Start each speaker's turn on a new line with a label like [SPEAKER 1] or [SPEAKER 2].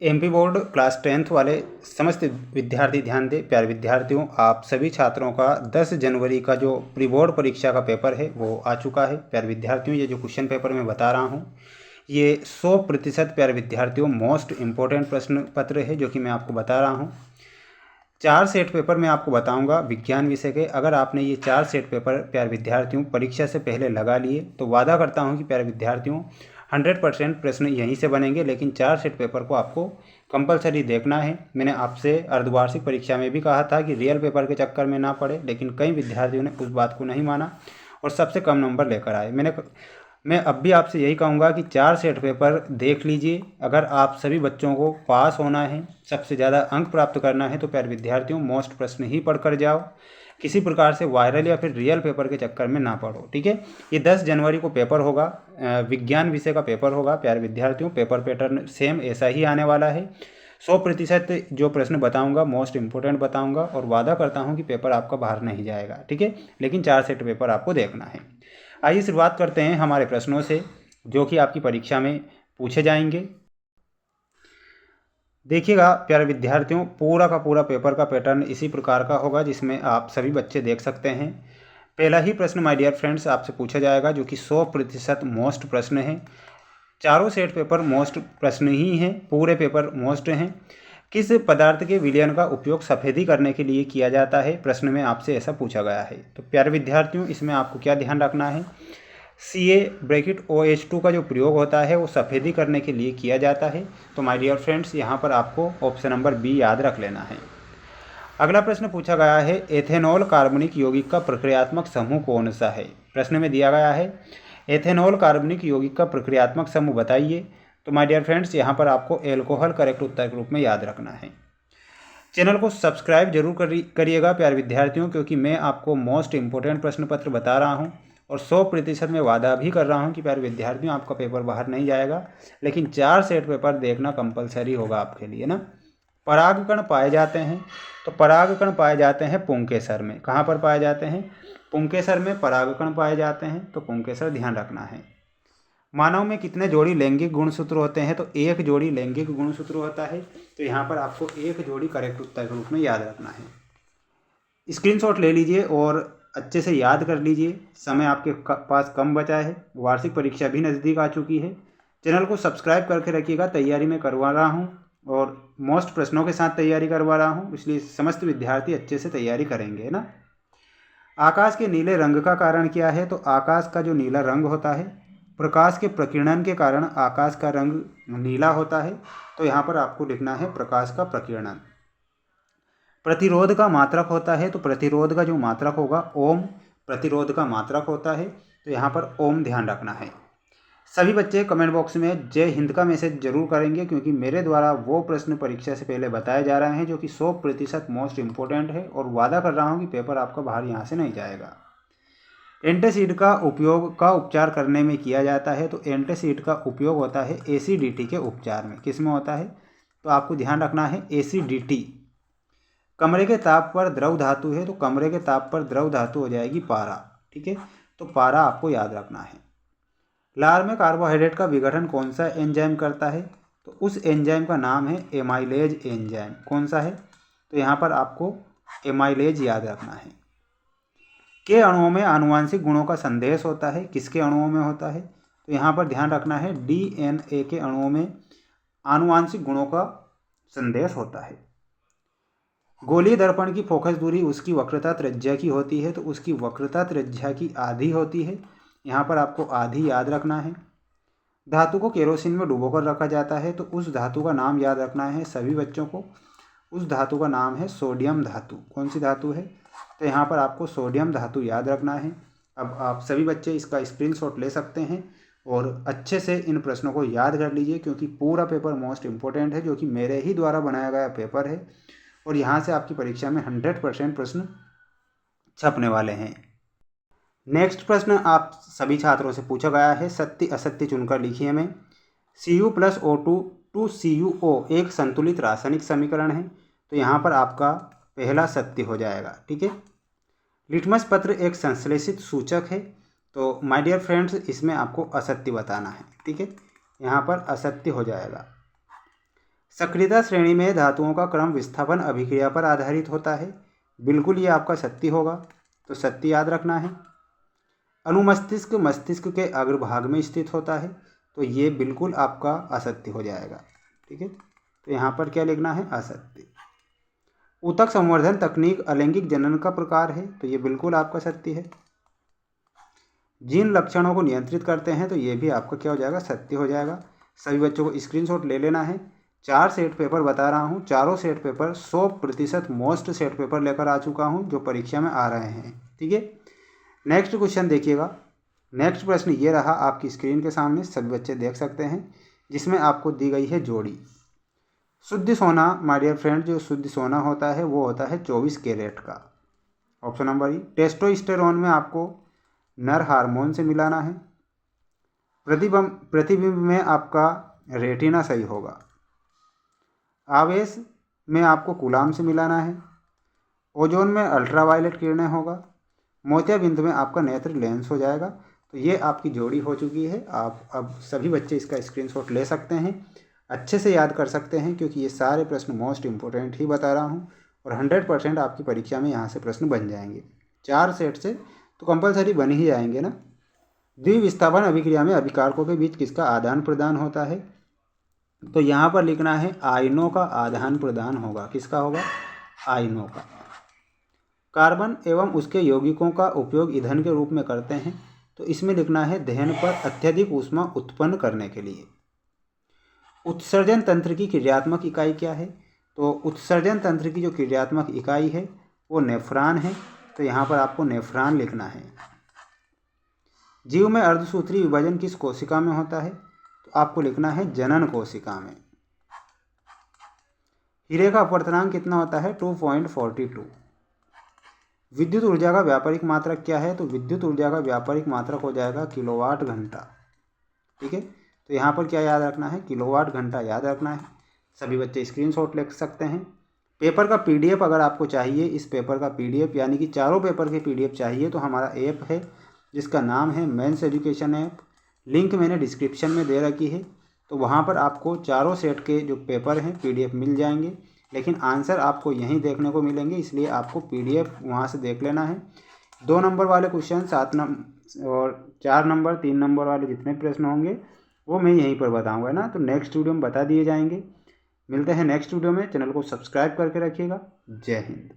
[SPEAKER 1] MP board class 10th वाले समस्त विद्यार्थी ध्यान दें। प्यारे विद्यार्थियों, आप सभी छात्रों का 10 जनवरी का जो प्री बोर्ड परीक्षा का पेपर है वो आ चुका है। प्यारे विद्यार्थियों, ये जो क्वेश्चन पेपर मैं बता रहा हूँ ये 100% प्यारे विद्यार्थियों मोस्ट इम्पोर्टेंट प्रश्न पत्र है जो कि मैं आपको बता रहा हूँ। 4 सेट पेपर मैं आपको बताऊंगा विज्ञान विषय के। अगर आपने ये 4 सेट पेपर प्यारे विद्यार्थियों परीक्षा से पहले लगा लिए तो वादा करता हूं कि प्यारे विद्यार्थियों 100% प्रश्न यहीं से बनेंगे। लेकिन 4 सेट पेपर को आपको कंपलसरी देखना है। मैंने आपसे अर्धवार्षिक परीक्षा में भी कहा था कि रियल पेपर के चक्कर में ना पड़े, लेकिन कई विद्यार्थियों ने उस बात को नहीं माना और सबसे कम नंबर लेकर आए। मैं अब भी आपसे यही कहूँगा कि 4 सेट पेपर देख लीजिए। अगर आप सभी बच्चों को पास होना है, सबसे ज़्यादा अंक प्राप्त करना है तो प्यारे विद्यार्थियों मोस्ट प्रश्न ही पढ़कर जाओ। किसी प्रकार से वायरल या फिर रियल पेपर के चक्कर में ना पड़ो, ठीक है। ये 10 जनवरी को पेपर होगा, विज्ञान विषय का पेपर होगा। प्यारे विद्यार्थियों, पेपर पैटर्न सेम ऐसा ही आने वाला है। 100% जो प्रश्न बताऊंगा मोस्ट इंपॉर्टेंट बताऊंगा और वादा करता हूं कि पेपर आपका बाहर नहीं जाएगा, ठीक है। लेकिन 4 सेट पेपर आपको देखना है। आइए शुरुआत करते हैं हमारे प्रश्नों से जो कि आपकी परीक्षा में पूछे जाएंगे। देखिएगा प्यारे विद्यार्थियों, पूरा का पूरा पेपर का पैटर्न इसी प्रकार का होगा जिसमें आप सभी बच्चे देख सकते हैं। पहला ही प्रश्न माय डियर फ्रेंड्स आपसे पूछा जाएगा जो कि 100% मोस्ट प्रश्न है। चारों सेट पेपर मोस्ट प्रश्न ही हैं, पूरे पेपर मोस्ट हैं। किस पदार्थ के विलयन का उपयोग सफ़ेदी करने के लिए किया जाता है? प्रश्न में आपसे ऐसा पूछा गया है। तो प्यारे विद्यार्थियों, इसमें आपको क्या ध्यान रखना है? CaOH2 का जो प्रयोग होता है वो सफ़ेदी करने के लिए किया जाता है। तो माय डियर फ्रेंड्स, यहाँ पर आपको ऑप्शन नंबर बी याद रख लेना है। अगला प्रश्न पूछा गया है, एथेनॉल कार्बनिक यौगिक का प्रक्रियात्मक समूह कौन सा है? प्रश्न में दिया गया है एथेनॉल कार्बनिक यौगिक का प्रक्रियात्मक समूह बताइए। तो माय डियर फ्रेंड्स, यहाँ पर आपको एल्कोहल करेक्ट उत्तर के रूप में याद रखना है। चैनल को सब्सक्राइब जरूर करिएगा प्यारे विद्यार्थियों, क्योंकि मैं आपको मोस्ट इंपोर्टेंट प्रश्न पत्र बता रहा हूँ और 100% में वादा भी कर रहा हूँ कि प्यारे विद्यार्थियों आपका पेपर बाहर नहीं जाएगा। लेकिन 4 सेट पेपर देखना कंपलसरी होगा आपके लिए ना। परागकण पाए जाते हैं, तो परागकण पाए जाते हैं पुंकेसर में। कहाँ पर पाए जाते हैं? पुंकेसर में परागकण पाए जाते हैं, तो पुंकेसर ध्यान रखना है। मानव में कितने जोड़ी लैंगिक गुणसूत्र होते हैं? तो 1 जोड़ी लैंगिक गुणसूत्र होता है। तो यहाँ पर आपको 1 जोड़ी करेक्ट उत्तर के रूप में याद रखना है। स्क्रीनशॉट ले लीजिए और अच्छे से याद कर लीजिए। समय आपके पास कम बचा है, वार्षिक परीक्षा भी नज़दीक आ चुकी है। चैनल को सब्सक्राइब करके रखिएगा। तैयारी मैं करवा रहा हूँ और मोस्ट प्रश्नों के साथ तैयारी करवा रहा हूँ, इसलिए समस्त विद्यार्थी अच्छे से तैयारी करेंगे ना। आकाश के नीले रंग का कारण क्या है? तो आकाश का जो नीला रंग होता है, प्रकाश के प्रकीर्णन के कारण आकाश का रंग नीला होता है। तो यहाँ पर आपको लिखना है प्रकाश का प्रकीर्णन। प्रतिरोध का मात्रक होता है, तो प्रतिरोध का जो मात्रक होगा ओम, प्रतिरोध का मात्रक होता है। तो यहाँ पर ओम ध्यान रखना है। सभी बच्चे कमेंट बॉक्स में जय हिंद का मैसेज जरूर करेंगे, क्योंकि मेरे द्वारा वो प्रश्न परीक्षा से पहले बताए जा रहे हैं जो कि 100% मोस्ट इम्पोर्टेंट है और वादा कर रहा हूँ कि पेपर आपका बाहर यहाँ से नहीं जाएगा। एंटासिड का उपयोग का उपचार करने में किया जाता है। तो एंटासिड का उपयोग होता है एसिडिटी के उपचार में। किस में होता है? तो आपको ध्यान रखना है एसिडिटी। कमरे के ताप पर द्रव धातु है, तो कमरे के ताप पर द्रव धातु हो जाएगी पारा, ठीक है। तो पारा आपको याद रखना है। लार में कार्बोहाइड्रेट का विघटन कौन सा एंजाइम करता है? तो उस एंजाइम का नाम है एमाइलेज एंजाइम। कौन सा है? तो यहाँ पर आपको एमाइलेज याद रखना है। के अणुओं में आनुवांशिक गुणों का संदेश होता है। किसके अणुओं में होता है? तो यहाँ पर ध्यान रखना है DNA के अणुओं में आनुवांशिक गुणों का संदेश होता है। गोलीय दर्पण की फोकस दूरी उसकी वक्रता त्रिज्या की होती है, तो उसकी वक्रता त्रिज्या की आधी होती है। यहाँ पर आपको आधी याद रखना है। धातु को केरोसिन में डुबोकर रखा जाता है, तो उस धातु का नाम याद रखना है सभी बच्चों को। उस धातु का नाम है सोडियम धातु। कौन सी धातु है? तो यहाँ पर आपको सोडियम धातु याद रखना है। अब आप सभी बच्चे इसका स्क्रीनशॉट ले सकते हैं और अच्छे से इन प्रश्नों को याद कर लीजिए, क्योंकि पूरा पेपर मोस्ट इम्पोर्टेंट है जो कि मेरे ही द्वारा बनाया गया पेपर है और यहाँ से आपकी परीक्षा में 100% प्रश्न छपने वाले हैं। नेक्स्ट प्रश्न आप सभी छात्रों से पूछा गया है, सत्य असत्य चुनकर लिखिए में। Cu + O2 टू CuO एक संतुलित रासायनिक समीकरण है। तो यहाँ पर आपका पहला सत्य हो जाएगा, ठीक है। लिटमस पत्र एक संश्लेषित सूचक है। तो माय डियर फ्रेंड्स, इसमें आपको असत्य बताना है, ठीक है। यहाँ पर असत्य हो जाएगा। सक्रियता श्रेणी में धातुओं का क्रम विस्थापन अभिक्रिया पर आधारित होता है। बिल्कुल ये आपका सत्य होगा, तो सत्य याद रखना है। अनुमस्तिष्क मस्तिष्क के अग्रभाग में स्थित होता है, तो ये बिल्कुल आपका असत्य हो जाएगा। ठीक है, तो यहाँ पर क्या लिखना है? असत्य। ऊतक संवर्धन तकनीक अलैंगिक जनन का प्रकार है, तो ये बिल्कुल आपका सत्य है। जीन लक्षणों को नियंत्रित करते हैं, तो ये भी आपका क्या हो जाएगा? सत्य हो जाएगा। सभी बच्चों को स्क्रीनशॉट ले लेना है। 4 सेट पेपर बता रहा हूँ, चारों set paper 100% most set paper लेकर आ चुका हूँ जो परीक्षा में आ रहे हैं। ठीक है, नेक्स्ट क्वेश्चन देखिएगा। नेक्स्ट प्रश्न ये रहा आपकी स्क्रीन के सामने, सभी बच्चे देख सकते हैं, जिसमें आपको दी गई है जोड़ी। शुद्ध सोना माय डियर फ्रेंड, जो शुद्ध सोना होता है वो होता है 24 कैरेट का। ऑप्शन नंबर ई। टेस्टोस्टेरोन में आपको नर हार्मोन से मिलाना है। प्रतिबिंब में आपका रेटिना सही होगा। आवेश में आपको कूलाम से मिलाना है। ओजोन में अल्ट्रावायलेट किरणें होगा। मोतियाबिंद में आपका नेत्र लेंस हो जाएगा। तो ये आपकी जोड़ी हो चुकी है। आप अब सभी बच्चे इसका स्क्रीनशॉट ले सकते हैं, अच्छे से याद कर सकते हैं, क्योंकि ये सारे प्रश्न मोस्ट इम्पोर्टेंट ही बता रहा हूँ और 100% आपकी परीक्षा में यहाँ से प्रश्न बन जाएंगे। 4 सेट से तो कंपलसरी बन ही जाएंगे ना। द्विविस्थापन अभिक्रिया में अभिकारकों के बीच किसका आदान प्रदान होता है? तो यहाँ पर लिखना है आयनों का आदान प्रदान होगा। किसका होगा? आयनों का। कार्बन एवं उसके यौगिकों का उपयोग ईंधन के रूप में करते हैं, तो इसमें लिखना है दहन पर अत्यधिक ऊष्मा उत्पन्न करने के लिए। उत्सर्जन तंत्र की क्रियात्मक इकाई क्या है? तो उत्सर्जन तंत्र की जो क्रियात्मक इकाई है वो नेफ्रॉन है, तो यहाँ पर आपको नेफ्रॉन लिखना है। जीव में अर्धसूत्री विभाजन किस कोशिका में होता है? तो आपको लिखना है जनन कोशिका में। हीरे का अपवर्तनांक कितना होता है? 2.42। विद्युत ऊर्जा का व्यापारिक मात्रक क्या है? तो विद्युत ऊर्जा का व्यापारिक मात्रक हो जाएगा किलोवाट घंटा। ठीक है, तो यहाँ पर क्या याद रखना है? किलोवाट घंटा याद रखना है। सभी बच्चे स्क्रीनशॉट ले सकते हैं। पेपर का पीडीएफ अगर आपको चाहिए, इस पेपर का पीडीएफ यानी कि चारों पेपर के पीडीएफ चाहिए, तो हमारा ऐप है जिसका नाम है मेंस एजुकेशन ऐप। लिंक मैंने डिस्क्रिप्शन में दे रखी है, तो वहाँ पर आपको चारों सेट के जो पेपर हैं पीडीएफ मिल जाएंगे, लेकिन आंसर आपको यहीं देखने को मिलेंगे, इसलिए आपको पीडीएफ वहाँ से देख लेना है। 2 नंबर वाले क्वेश्चन, 7 नंबर और 4 नंबर 3 नंबर वाले जितने प्रश्न होंगे वो मैं यहीं पर बताऊँगा ना, तो नेक्स्ट वीडियो में बता दिए जाएंगे। मिलते हैं नेक्स्ट वीडियो में। चैनल को सब्सक्राइब करके रखिएगा। जय हिंद।